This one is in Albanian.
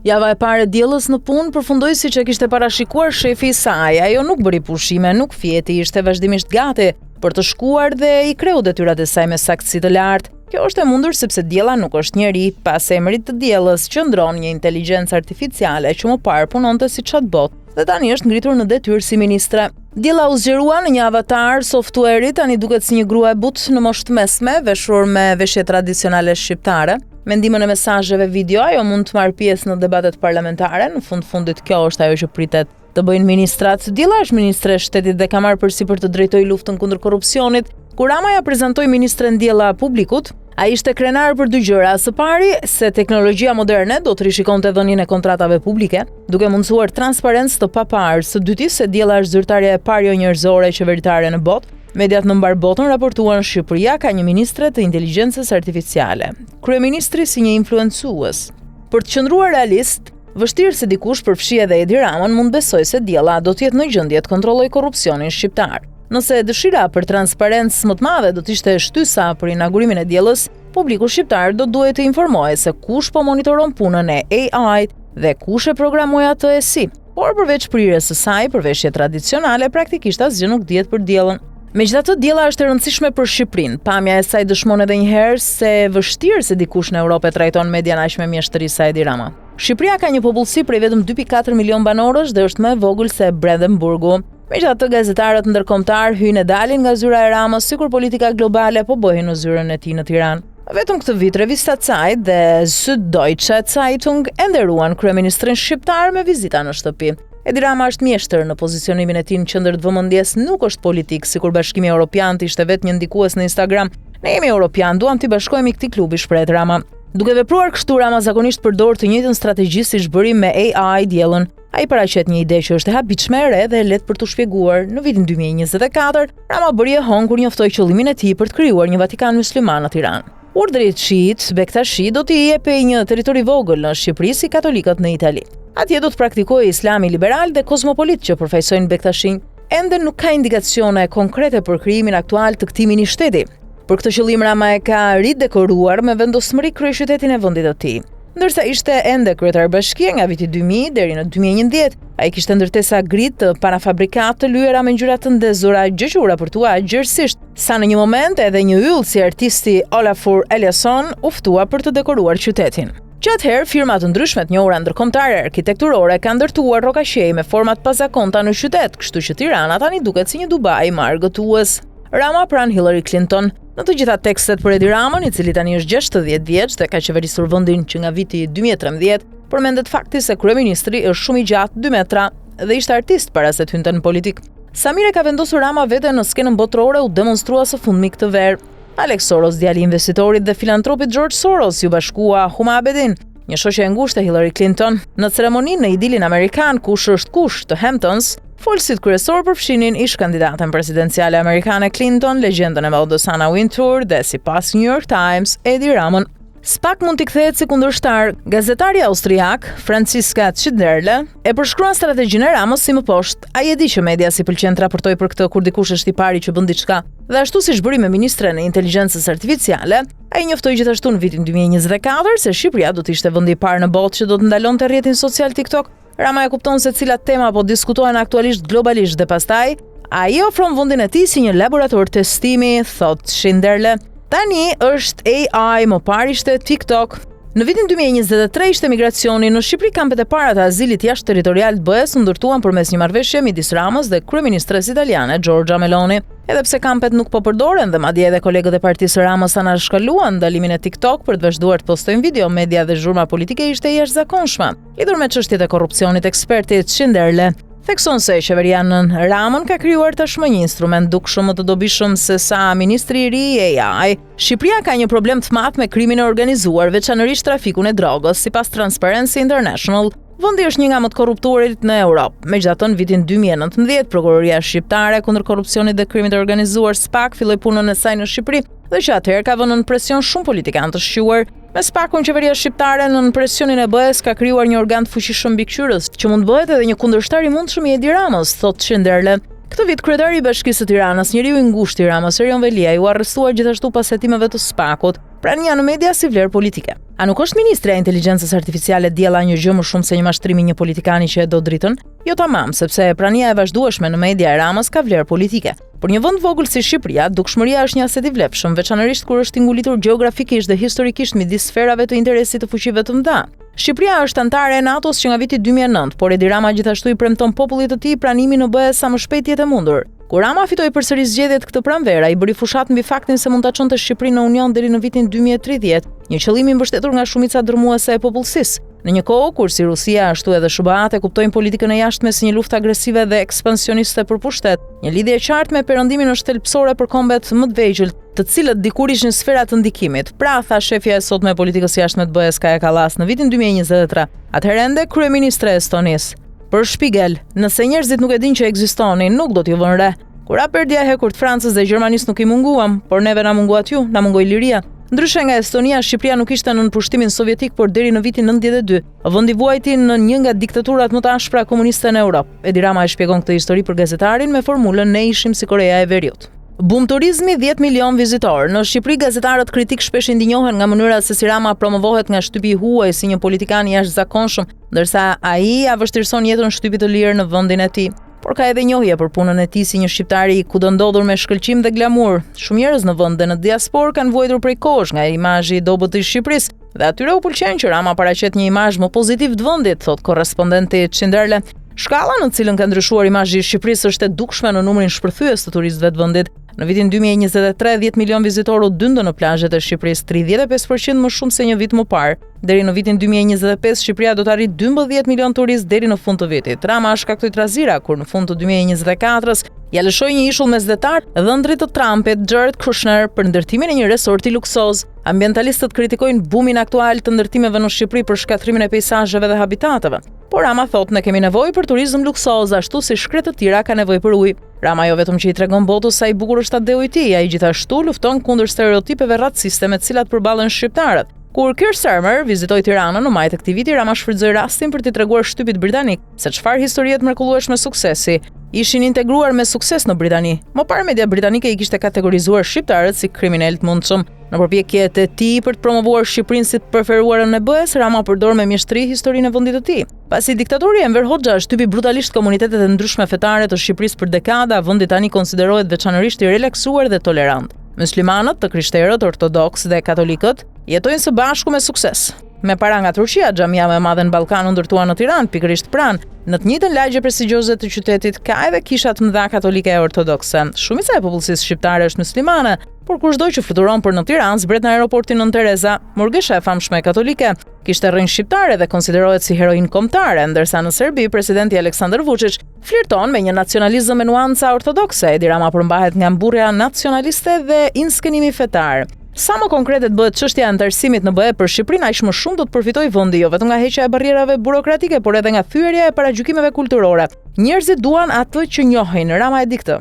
Java e parë e diellës në punë përfundoi siç e kishte parashikuar shefi i saj. Ajo nuk bëri pushime, nuk fjeti, ishte vazhdimisht gati për të shkuar dhe i kreu detyrat e saj me saktësi të lartë. Kjo është e mundur sepse diella nuk është njeri, pas emrit të diellës qëndron një inteligjencë artificiale që më parë punonte si chatbot dhe tani është ngritur në detyrë si ministre. Diella u zgjerua në një avatar software, tani duket si një grua e butë në moshë të mesme, veshur me veshje tradicionale shqiptare. Me ndihmën e mesazheve video, ajo mund të marrë pjesë në debatet parlamentare. Në fundit kjo është ajo që pritet të bëjnë ministrat. Diella është ministre e shtetit dhe ka marrë përsipër të drejtojë luftën kundër korrupsionit. Kur Rama ja prezantoi ministren Diella publikut, ai ishte krenar për dy gjëra. Së pari, se teknologjia moderne do të rishikonte dhënien e kontratave publike, duke mundësuar transparencë të paparë. Së dyti, se Diella është zyrtarja e parë jo njerëzore qeveritare në botë. Mediat në mbar botën raportuan Shqipëria ka një ministre të inteligjencës artificiale. Kryeministri si një influencues. Për të qëndruar realist, vështirë se dikush përfshi edhe Edi Ramën mund besoj se Diella do të jetë në gjendje të kontrollojë korrupsionin shqiptar. Nëse dëshira për transparencë më të madhe do të ishte shtysa për inaugurimin e diellës, publiku shqiptar do duhet të informohej se kush po monitoron punën e AI dhe kush e programoi atë e si. Por përveç prirjes së saj për veshje tradicionale, praktikisht asgjë nuk dihet për diellën. Megjithatë, diella është e rëndësishme për Shqipërinë. Pamja e saj dëshmon edhe një herë se vështirë se dikush në Europë trajton median aq me mjeshtri sa Edi Rama. Shqipëria ka një popullsi prej vetëm 2.4 milion banorësh dhe është më e vogël se Brandenburgu. Megjithatë, gazetarët ndërkombëtar hyjnë e dalin nga zyra e Ramës, sikur politika globale po bëhej në zyrën e tij në Tiranë. Vetëm këtë vit revista Zeit dhe Süddeutsche Zeitung e nderuan kryeministrin shqiptar me vizita në shtëpi. Edi Rama është mjeshtër në pozicionimin e tij në qendër të vëmendjes, nuk është politik, sikur Bashkimi Evropian ishte vetë një ndikues në Instagram. Ne jemi europian, duam t'i bashkojmë këtij klubi, shpreh Rama. Duke vepruar kështu, Rama zakonisht përdor të njëjtën strategji si zhbëri me AI diellën. Ai paraqet një ide që është e habitshme e re dhe e lehtë për t'u shpjeguar. Në vitin 2024, Rama bëri e hënë kur njoftoi qëllimin e tij për të krijuar një Vatikan musliman në Tiranë. Urdhrit shiit, Bektashi do t'i jepej një territor i vogël në Shqipëri si katolikët në Itali. Atje do të praktikojë islami liberal dhe kozmopolit që përfaqësojnë Bektashin. Ende nuk ka indikacione konkrete për krijimin aktual të këtij mini-shteti. Për këtë qëllim Rama e ka ridekoruar me vendosmëri kryeqytetin e vendit të tij. Ndërsa ishte ende kryetar bashkie nga viti 2000 deri në 2011, ai kishte ndërtesa grit të parafabrikat të lyera me ngjyra të ndezura, gjë që u raportua gjërësisht, sa në një moment edhe një yll si artisti Olafur Eliasson u ftua për të dekoruar qytetin. Atëherë, firma të ndryshme të njohura ndërkombëtare arkitekturore kanë ndërtuar rrokaqej me forma të pazakonta në qytet, kështu që Tirana tani duket si një Dubai i margëtues. Rama pranë Hillary Clinton. Në të gjitha tekstet për Edi Ramën, i cili tani është 60 vjeç dhe ka qeverisur vendin që nga viti 2013, përmendet fakti se kryeministri është shumë i gjatë, 2 metra, dhe ishte artist para se të hynte në politik. Sa mire ka vendosur Rama veten në skenën botërore, u demonstrua së fundmi këtë verë. Alex Soros, djali i investitorit dhe filantropit George Soros, ju bashkua Huma Abedin, një shoqe e ngushtë e Hillary Clinton, në ceremoninë në idilin amerikan Kush është kush të Hamptons. Folësit kryesor përfshinin ish kandidaten presidenciale amerikane Clinton, legjendën e modës Anna Wintour dhe sipas New York Times, Edi Ramën. S'pak mund t'i kthehet si kundërshtar. Gazetari austriak Franziska Schindlerle e përshkruan strategjinë e Ramës si më poshtë. Ai e di që media si pëlqen të raportojë për këtë kur dikush është i pari që bën diçka. Dhe ashtu siç bëri me ministren e inteligjencës artificiale, ai njoftoi gjithashtu në vitin 2024 se Shqipëria do të ishte vendi i parë në botë që do të ndalonte rrjetin social TikTok. Rama e kupton se cilat tema po diskutohen aktualisht globalisht dhe pastaj ai ofron vendin e tij si një laborator testimi, thot Schindlerle. Tani është AI, më parë ishte TikTok. Në vitin 2023 ishte migracioni. Në Shqipëri kampet e para të azilit jashtë territorial të BE-s u ndërtuan përmes një marrëveshje midis Ramës dhe kryeministres italiane Giorgia Meloni. Edhe pse kampet nuk po përdoren dhe madje edhe kolegët e partisë Ramës anashkaluan ndalimin e TikTok për të vazhduar të postojnë video, media dhe zhurma politike ishte jashtëzakonshme. Lidhur me çështjet e korrupsionit, eksperti Schindlerle thekson se qeveria nën Ramën ka krijuar tashmë një instrument dukshëm më të dobishëm se sa ministri i ri i AI. Shqipëria ka një problem të madh me krimin e organizuar, veçanërisht trafikun e drogës, sipas Transparency International. Vendi është një nga më të korruptuarit në Europë. Megjithatë, në vitin 2019, Prokuroria Shqiptare kundër korrupsionit dhe krimit të organizuar SPAK filloi punën e saj në Shqipëri dhe që atëherë ka vënë në presion shumë politikanë të shquar. Me SPAK-un, qeveria shqiptare në presionin e BE-s ka krijuar një organ të fuqishëm mbikëqyrës që mund bëhet edhe një kundërshtar i mundshëm i Edi Ramës, thot Schindlerle. Këtë vit kryetari i Bashkisë së Tiranës, njeriu i ngushtë i Ramës, Erion Velia, u arrestuar gjithashtu pas hetimeve të SPAK-ut, prania në media si vlerë politike. A nuk është ministri e inteligjencës artificiale diella një gjë më shumë se një mashtrimi një politikani që e do dritën? Jo tamam, sepse prania e vazhdueshme në media e Ramës ka vlerë politike. Për një vend vogël si Shqipëria, dukshmëria është një aset i vlefshëm, veçanërisht kur është ngulitur gjeografikisht dhe historikisht midis sferave të interesit të fuqive të mëdha. Shqipëria është anëtare e NATO-s që nga viti 2009, por Edi Rama gjithashtu i premton popullit të tij pranimin në BE sa më shpejt jetë e mundur. Kur Rama fitoi përsëri zgjedhjet këtë pranvera, i bëri fushat mbi faktin se mund ta çonte Shqipërinë në Union deri në vitin 2030, një qëllim i mbështetur nga shumica dërmuese e popullsisë. Në një kohë kur si Rusia ashtu edhe SBA e kuptojnë politikën e jashtme si një luftë agresive dhe ekspansioniste për pushtet, një lidhje e qartë me perëndimin është thelbësore për kombet më të vegjël, të cilët dikur ishin në sfera të ndikimit. Pra, tha shefja e sotme e politikës jashtme të BE-s Kaja Kallas në vitin 2023, atëherë ende kryeministre e Estonisë. Për Spiegel, nëse njerëzit nuk e dinë që ekzistonin, nuk do t'ju vënë re. Kur aperdja e hekurt Francës dhe Gjermanisë nuk i munguam, por neve na munguat ju, na mungoi liria. Ndryshe nga Estonia, Shqipëria nuk ishte nën pushtimin sovjetik, por deri në vitin 92, vendi vuajti në një nga diktaturat më të ashpra komuniste në Europë. Edi Rama e shpjegon këtë histori për gazetarin me formulën "Ne ishim si Korea e Veriut". Bum turizmi, 10 milion vizitor. Në Shqipëri gazetarët kritik shpesh ndinjohen nga mënyra se si Rama promovohet nga shtypi i huaj si një politikan i jashtëzakonshëm, ndërsa ai ja vështirëson jetën shtypit të lirë në vendin e tij. Por ka edhe njohje për punën e tij si një shqiptari i kudo ndodhur me shkëlqim dhe glamur. Shumë njerëz në vend dhe në diasporë kanë vuajtur prej kohësh nga imazhi i dobët të Shqipërisë, dhe atyre u pëlqen që Rama paraqet një imazh më pozitiv të vendit, thot korrespondenti Çinderle. Shkalla në cilën ka ndryshuar imazhi i Shqipërisë është e dukshme në numrin shpërthyes të turistëve të vendit. Në vitin 2023, 10 milion vizitorë u dyndën në plazhet e Shqipërisë, 35% më shumë se një vit më parë. Deri në vitin 2025, Shqipëria do të arrijë 12 milion turistë deri në fund të vitit. Rama shkaktoi trazira kur në fund të 2024-s ja lëshoi një ishull mesdhetar dhëndrit të Trumpit, Jared Kushner, për ndërtimin e një resorti luksoz. Ambientalistët kritikojnë bumin aktual të ndërtimeve në Shqipëri për shkatrimin e peizazheve dhe habitateve. Por Rama thotë ne kemi nevojë për turizëm luksoz, ashtu si shkretë të tjera ka nevojë për ujë. Rama jo vetëm që i tregon botës sa i bukur është atdeu i tij, ai gjithashtu lufton kundër stereotipeve raciste me të cilat përballen shqiptarët. Kur Keir Starmer vizitoi Tiranën në maj të këtij viti, Rama shfrytëzoi rastin për t'i treguar shtypit britanik se çfarë historie të mrekullueshme suksesi ishin integruar me sukses në Britani. Më parë media britanike i kishte kategorizuar shqiptarët si kriminal të mundshëm. Në përpjekjet e tij për të promovuar Shqipërinë si të preferuarën e BE-s, Rama përdor me mjeshtri historinë e vendit të tij. Pasi diktatori Enver Hoxha shtypi brutalisht komunitetet e ndryshme fetare të Shqipërisë për dekada, vendi tani konsiderohet veçanërisht i relaksuar dhe tolerant. Muslimanët, të krishterët, ortodoks dhe katolikët jetojnë së bashku me sukses. Me para nga Turqia, xhamia më e madhe në Ballkan u ndërtua në Tiranë, pikërisht pranë. Në të njëjtën lagje prestigjioze të qytetit ka edhe kisha të mëdha katolike e ortodokse. Shumica e popullsisë shqiptare është muslimane, por kushdo që fluturon për në Tiranë zbret në aeroportin Nën Tereza, Murgesha e famshme katolike, kishte rrënjë shqiptare dhe konsiderohet si heroin kombëtare, ndërsa në Serbi presidenti Aleksandar Vučić flirton me një nacionalizëm me nuanca ortodokse. Edi Rama përmbahet nga mburrja nacionaliste dhe inskenimi fetar. Sa më konkrete të bëhet çështja e antarësimit në BE për Shqipërinë, aq më shumë do të përfitojë vendi, jo vetëm nga heqja e barrierave burokratike, por edhe nga thyerja e paragjykimeve kulturore. Njerëzit duan atë që njohin, Rama e di këtë.